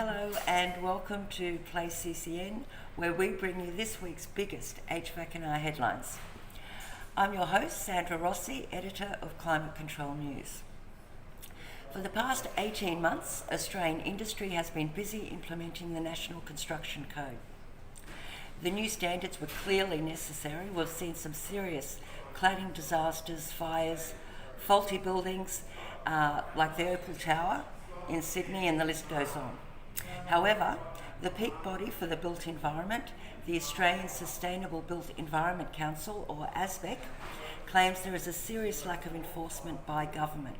Hello and welcome to Play CCN, where we bring you this week's biggest HVAC and I headlines. I'm your host, Sandra Rossi, editor of Climate Control News. For the past 18 months, Australian industry has been busy implementing the National Construction Code. The new standards were clearly necessary. We've seen some serious cladding disasters, fires, faulty buildings like the Opal Tower in Sydney, and the list goes on. However, the peak body for the built environment, the Australian Sustainable Built Environment Council, or ASBEC, claims there is a serious lack of enforcement by government.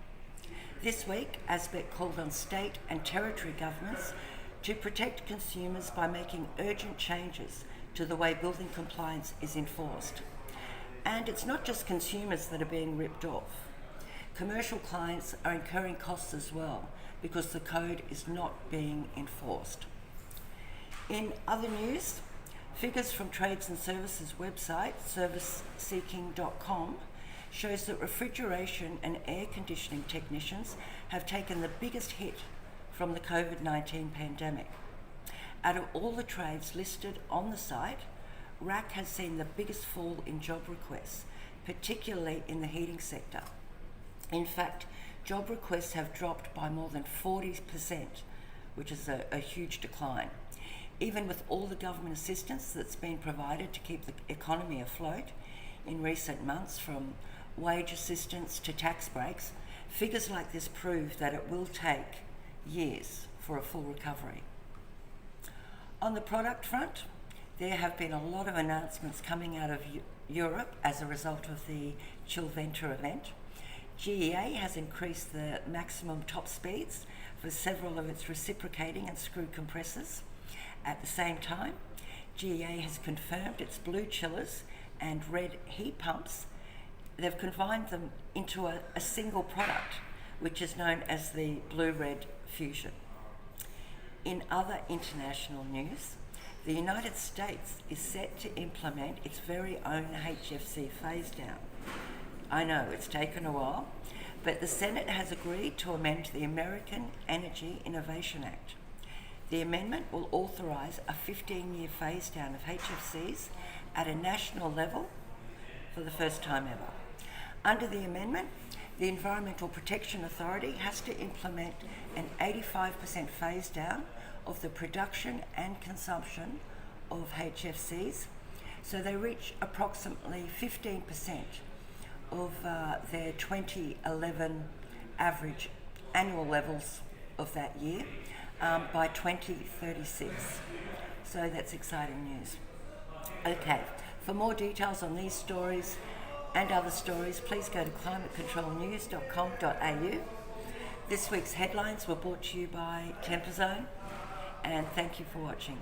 This week, ASBEC called on state and territory governments to protect consumers by making urgent changes to the way building compliance is enforced. And it's not just consumers that are being ripped off. Commercial clients are incurring costs as well because the code is not being enforced. In other news, figures from Trades and Services website, serviceseeking.com, shows that refrigeration and air conditioning technicians have taken the biggest hit from the COVID-19 pandemic. Out of all the trades listed on the site, RAC has seen the biggest fall in job requests, particularly in the heating sector. In fact, job requests have dropped by more than 40%, which is a huge decline. Even with all the government assistance that's been provided to keep the economy afloat in recent months, from wage assistance to tax breaks, figures like this prove that it will take years for a full recovery. On the product front, there have been a lot of announcements coming out of Europe as a result of the Chillventer event. GEA has increased the maximum top speeds for several of its reciprocating and screw compressors. At the same time, GEA has confirmed its blue chillers and red heat pumps. They've combined them into a single product, which is known as the blue-red fusion. In other international news, the United States is set to implement its very own HFC phasedown. I know it's taken a while, but the Senate has agreed to amend the American Energy Innovation Act. The amendment will authorise a 15-year phase-down of HFCs at a national level for the first time ever. Under the amendment, the Environmental Protection Authority has to implement an 85% phase-down of the production and consumption of HFCs, so they reach approximately 15% of their 2011 average annual levels of that year by 2036. So that's exciting news. Okay, for more details on these stories and other stories, please go to climatecontrolnews.com.au. This week's headlines were brought to you by Temperzone, and thank you for watching.